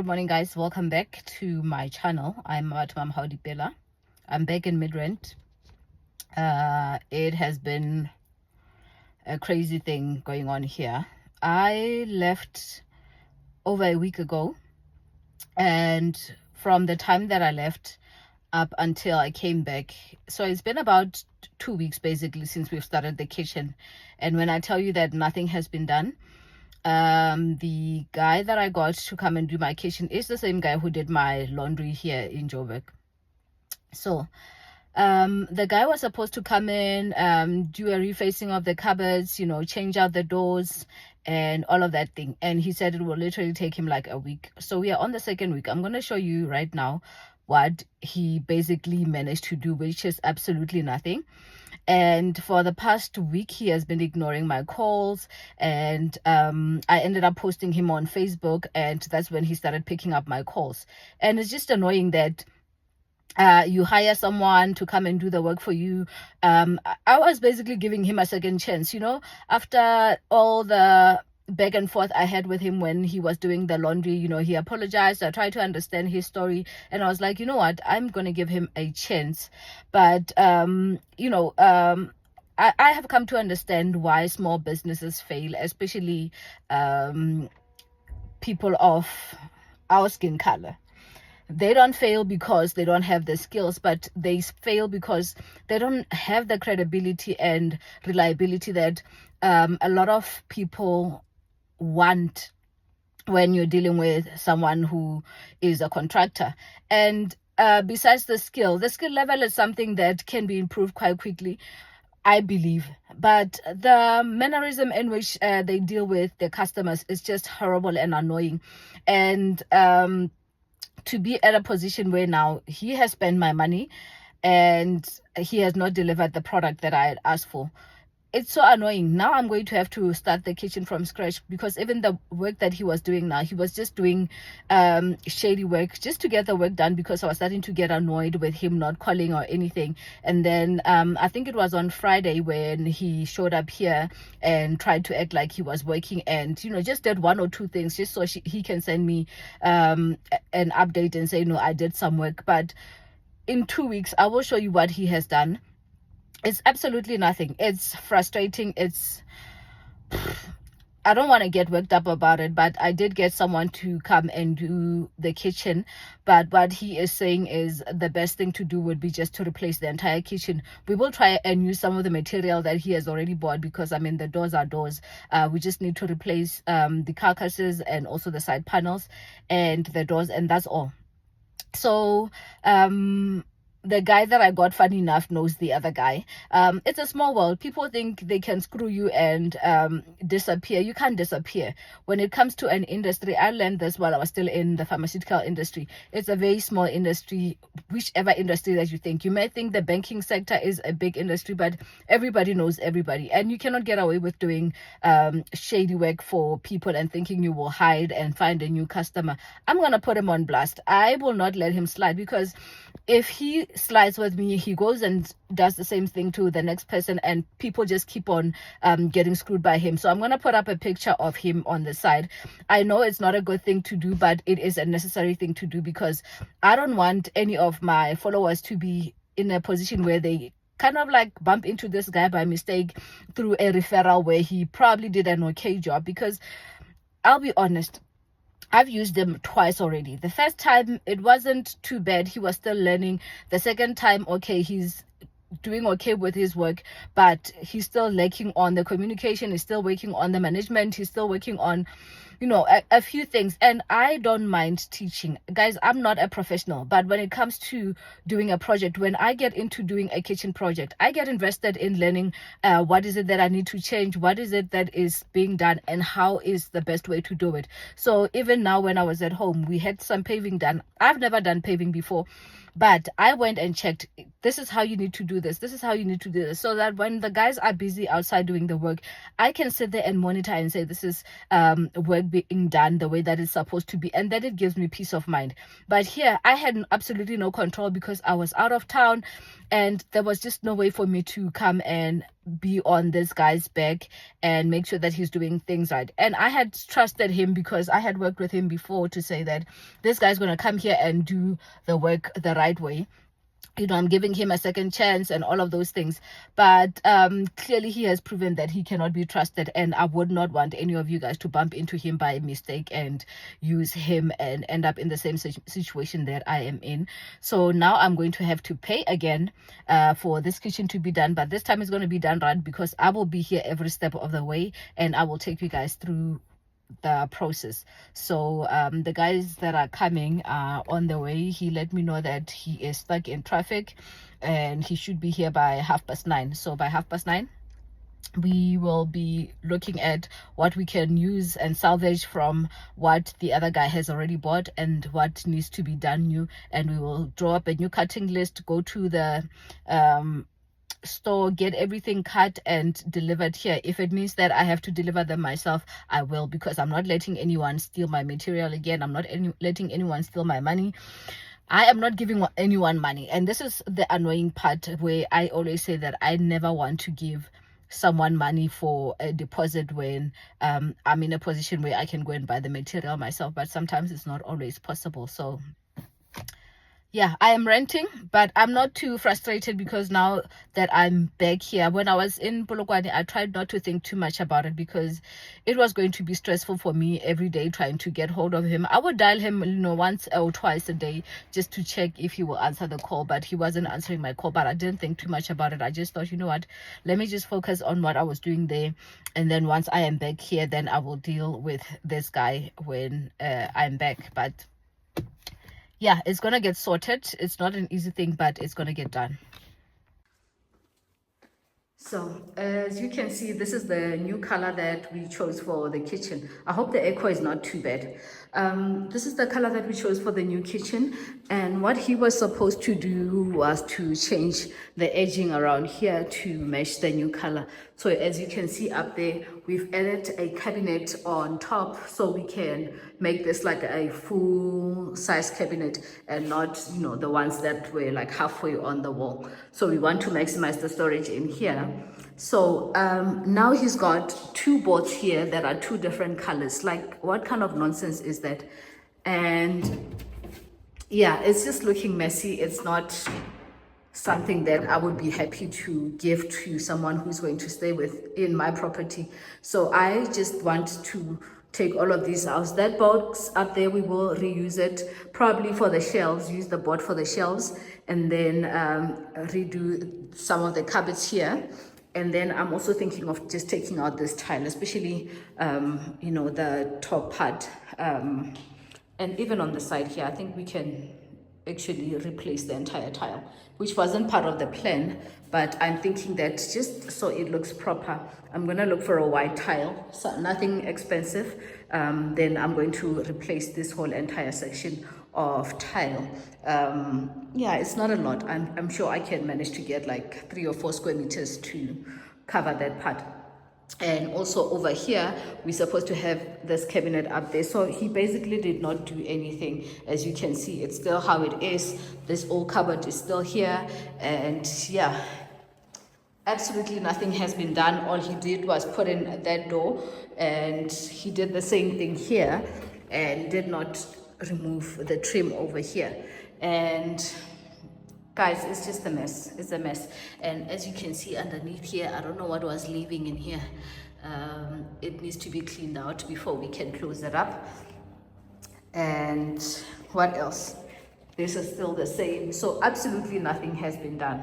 Good morning, guys. Welcome back to my channel. I'm Mama Howdy Bella. I'm back in Midrand. It has been a crazy thing going on here. I left over a week ago, and from the time that I left up until I came back, so it's been about 2 weeks basically since we've started the kitchen. And when I tell you that nothing has been done, the guy that I got to come and do my kitchen is the same guy who did my laundry here in Joburg. So the guy was supposed to come in, do a refacing of the cupboards, change out the doors and all of that thing, and he said it will literally take him like a week. So we are on the second week. I'm going to show you right now what he basically managed to do, which is absolutely nothing. And for the past week, he has been ignoring my calls, and I ended up posting him on Facebook, and that's when he started picking up my calls. And it's just annoying that you hire someone to come and do the work for you. I was basically giving him a second chance, after all the back and forth I had with him when he was doing the laundry. He apologized. I tried to understand his story, and I was like, you know what, I'm gonna give him a chance. But I have come to understand why small businesses fail, especially people of our skin color. They don't fail because they don't have the skills, but they fail because they don't have the credibility and reliability that a lot of people want when you're dealing with someone who is a contractor. And besides the skill level is something that can be improved quite quickly, I believe, but the mannerism in which they deal with their customers is just horrible and annoying. And to be at a position where now he has spent my money and he has not delivered the product that I had asked for, it's so annoying. Now I'm going to have to start the kitchen from scratch, because even the work that he was doing now, he was just doing shady work just to get the work done, because I was starting to get annoyed with him not calling or anything. And then I think it was on Friday when he showed up here and tried to act like he was working, and just did one or two things just so he can send me an update and say, no, I did some work. But in 2 weeks I will show you what he has done. It's absolutely nothing. It's frustrating. I don't want to get worked up about it, but I did get someone to come and do the kitchen. But what he is saying is the best thing to do would be just to replace the entire kitchen. We will try and use some of the material that he has already bought, because the doors are doors. We just need to replace the carcasses and also the side panels and the doors, and that's all. So the guy that I got, funny enough, knows the other guy. It's a small world. People think they can screw you and disappear. You can't disappear. When it comes to an industry, I learned this while I was still in the pharmaceutical industry. It's a very small industry, whichever industry that you think. You may think the banking sector is a big industry, but everybody knows everybody. And you cannot get away with doing shady work for people and thinking you will hide and find a new customer. I'm going to put him on blast. I will not let him slide, because if he slides with me, he goes and does the same thing to the next person, and people just keep on getting screwed by him. So I'm going to put up a picture of him on the side. I know it's not a good thing to do, but it is a necessary thing to do, because I don't want any of my followers to be in a position where they kind of like bump into this guy by mistake through a referral where he probably did an okay job. Because I'll be honest, I've used them twice already. The first time, it wasn't too bad. He was still learning. The second time, okay, he's doing okay with his work, but he's still lacking on the communication. He's still working on the management. He's still working on, a few things. And I don't mind teaching. Guys, I'm not a professional, but when it comes to doing a project, when I get into doing a kitchen project, I get invested in learning what is it that I need to change, what is it that is being done, and how is the best way to do it. So even now, when I was at home, we had some paving done. I've never done paving before, but I went and checked, this is how you need to do this, this is how you need to do this, so that when the guys are busy outside doing the work, I can sit there and monitor and say, this is work being done the way that it's supposed to be, and that it gives me peace of mind. But here I had absolutely no control, because I was out of town and there was just no way for me to come and be on this guy's back and make sure that he's doing things right. And I had trusted him because I had worked with him before to say that this guy's going to come here and do the work the right way. I'm giving him a second chance and all of those things. But clearly he has proven that he cannot be trusted, and I would not want any of you guys to bump into him by mistake and use him and end up in the same situation that I am in. So now I'm going to have to pay again for this kitchen to be done, but this time it's going to be done right, because I will be here every step of the way and I will take you guys through the process. So the guys that are coming on the way, he let me know that he is stuck in traffic and he should be here by 9:30. So by 9:30 we will be looking at what we can use and salvage from what the other guy has already bought and what needs to be done new, and we will draw up a new cutting list, go to the store, get everything cut and delivered here. If it means that I have to deliver them myself, I will, because I'm not letting anyone steal my material again. I'm not letting anyone steal my money. I am not giving anyone money, and this is the annoying part, where I always say that I never want to give someone money for a deposit when I'm in a position where I can go and buy the material myself, but sometimes it's not always possible. So yeah, I am renting, but I'm not too frustrated, because now that I'm back here, when I was in Polokwane, I tried not to think too much about it, because it was going to be stressful for me every day trying to get hold of him. I would dial him, once or twice a day just to check if he will answer the call, but he wasn't answering my call. But I didn't think too much about it. I just thought, what, let me just focus on what I was doing there, and then once I am back here, then I will deal with this guy when I'm back. But yeah, it's gonna get sorted. It's not an easy thing, but it's gonna get done. So as you can see, this is the new color that we chose for the kitchen. I hope the echo is not too bad. This is the color that we chose for the new kitchen, and what he was supposed to do was to change the edging around here to match the new color. So as you can see up there, we've added a cabinet on top, so we can make this like a full size cabinet and not the ones that were like halfway on the wall. So we want to maximize the storage in here. So now he's got two boards here that are two different colors. Like, what kind of nonsense is that? And yeah, it's just looking messy. It's not something that I would be happy to give to someone who's going to stay in my property. So I just want to take all of these out. That box up there, we will reuse it probably for the shelves, use the board for the shelves, and then redo some of the cupboards here. And then I'm also thinking of just taking out this tile, especially the top part, and even on the side here. I think we can actually replace the entire tile, which wasn't part of the plan, but I'm thinking that just so it looks proper, I'm gonna look for a white tile, so nothing expensive. Then I'm going to replace this whole entire section of tile. Yeah, it's not a lot. I'm sure I can manage to get like 3 or 4 square meters to cover that part. And also over here, we're supposed to have this cabinet up there. So he basically did not do anything. As you can see, it's still how it is. This old cupboard is still here. And yeah, absolutely nothing has been done. All he did was put in that door, and he did the same thing here and did not remove the trim over here. And guys, it's just a mess. It's a mess. And as you can see underneath here, I don't know what was living in here. It needs to be cleaned out before we can close it up. And what else? This is still the same. So absolutely nothing has been done.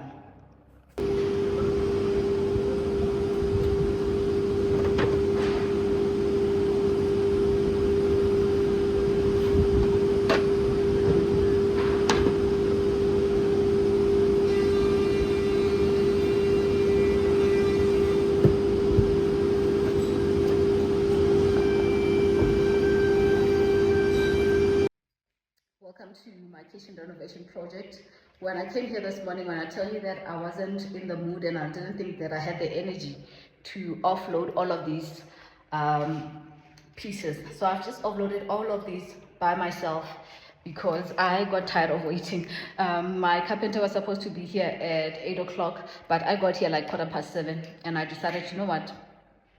Welcome to my kitchen renovation project. When I came here this morning, when I tell you that I wasn't in the mood and I didn't think that I had the energy to offload all of these pieces. So I've just offloaded all of these by myself. because I got tired of waiting. My carpenter was supposed to be here at 8 o'clock, but I got here like 7:15, and I decided, you know what,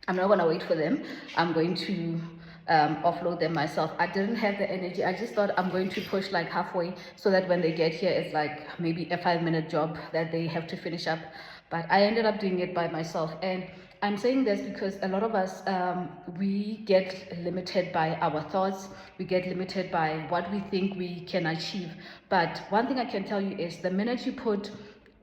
I'm not gonna wait for them. I'm going to offload them myself. I didn't have the energy. I just thought I'm going to push like halfway so that when they get here, it's like maybe a 5-minute job that they have to finish up. But I ended up doing it by myself. And I'm saying this because a lot of us, we get limited by our thoughts. We get limited by what we think we can achieve. But one thing I can tell you is the minute you put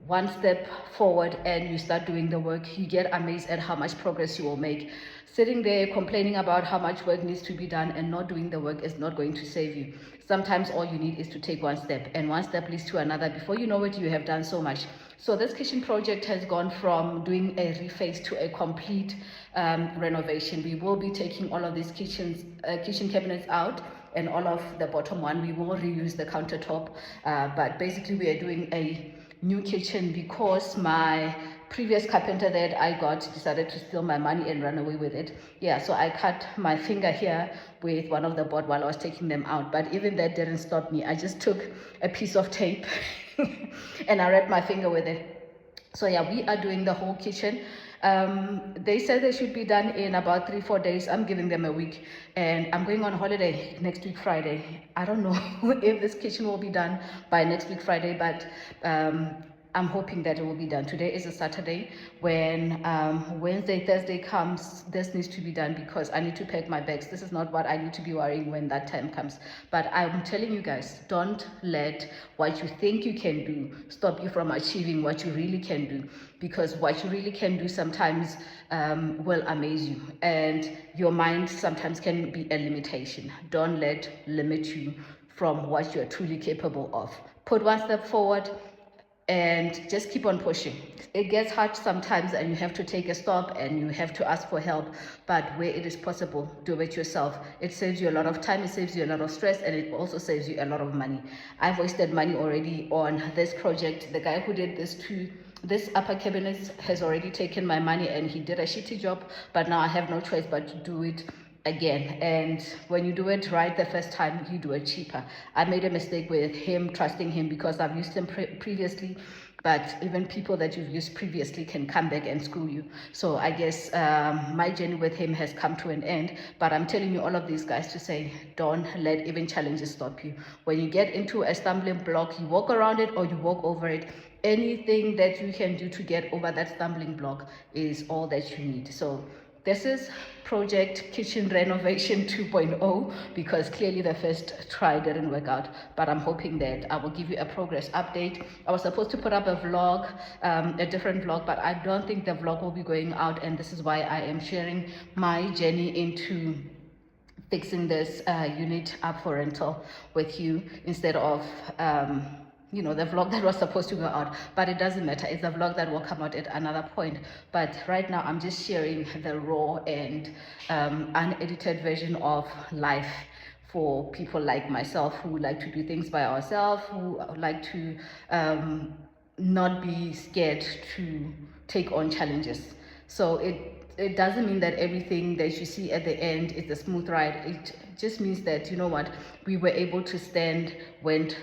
one step forward and you start doing the work, you get amazed at how much progress you will make. Sitting there complaining about how much work needs to be done and not doing the work is not going to save you. Sometimes all you need is to take one step, and one step leads to another. Before you know it, you have done so much. So this kitchen project has gone from doing a reface to a complete renovation. We will be taking all of these kitchen cabinets out, and all of the bottom one we will reuse the countertop, but basically we are doing a new kitchen because my previous carpenter that I got decided to steal my money and run away with it. Yeah, so I cut my finger here with one of the board while I was taking them out, but even that didn't stop me. I just took a piece of tape and I wrapped my finger with it. So yeah, we are doing the whole kitchen. They said they should be done in about 3-4 days. I'm giving them a week, and I'm going on holiday next week Friday. I don't know if this kitchen will be done by next week Friday, but I'm hoping that it will be done. Today is a Saturday. When Wednesday, Thursday comes, this needs to be done because I need to pack my bags. This is not what I need to be worrying when that time comes. But I'm telling you guys, don't let what you think you can do stop you from achieving what you really can do, because what you really can do sometimes will amaze you, and your mind sometimes can be a limitation. Don't let limit you from what you're truly capable of. Put one step forward and just keep on pushing. It gets hard sometimes and you have to take a stop and you have to ask for help, but where it is possible, do it yourself. It saves you a lot of time, it saves you a lot of stress, and it also saves you a lot of money. I've wasted money already on this project. The guy who did this upper cabinet has already taken my money and he did a shitty job, but now I have no choice but to do it again. And when you do it right the first time, you do it cheaper. I made a mistake with him, trusting him, because I've used him previously, but even people that you've used previously can come back and screw you. So I guess my journey with him has come to an end, but I'm telling you all of these guys to say, don't let even challenges stop you. When you get into a stumbling block, you walk around it or you walk over it. Anything that you can do to get over that stumbling block is all that you need. So this is Project Kitchen Renovation 2.0, because clearly the first try didn't work out, but I'm hoping that I will give you a progress update. I was supposed to put up a vlog, a different vlog, but I don't think the vlog will be going out, and this is why I am sharing my journey into fixing this unit up for rental with you instead of the vlog that was supposed to go out. But it doesn't matter, it's a vlog that will come out at another point. But right now I'm just sharing the raw and unedited version of life for people like myself who like to do things by ourselves, who like to not be scared to take on challenges. So it doesn't mean that everything that you see at the end is a smooth ride. It just means that, you know what, we were able to stand when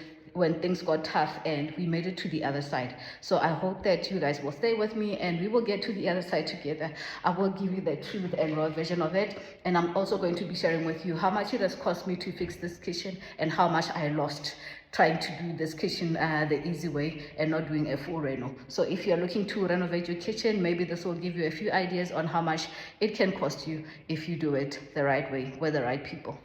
things got tough and we made it to the other side. So I hope that you guys will stay with me and we will get to the other side together. I will give you the truth and raw version of it, and I'm also going to be sharing with you how much it has cost me to fix this kitchen and how much I lost trying to do this kitchen the easy way and not doing a full reno. So if you're looking to renovate your kitchen, maybe this will give you a few ideas on how much it can cost you if you do it the right way with the right people.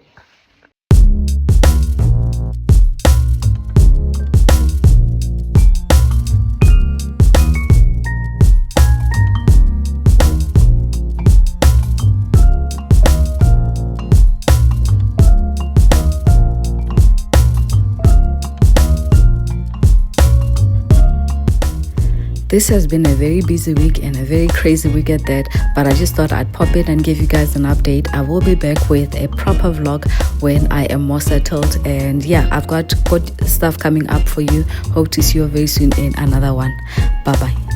This has been a very busy week and a very crazy week at that, but I just thought I'd pop in and give you guys an update. I will be back with a proper vlog when I am more settled, and yeah, I've got good stuff coming up for you. Hope to see you very soon in another one. Bye bye.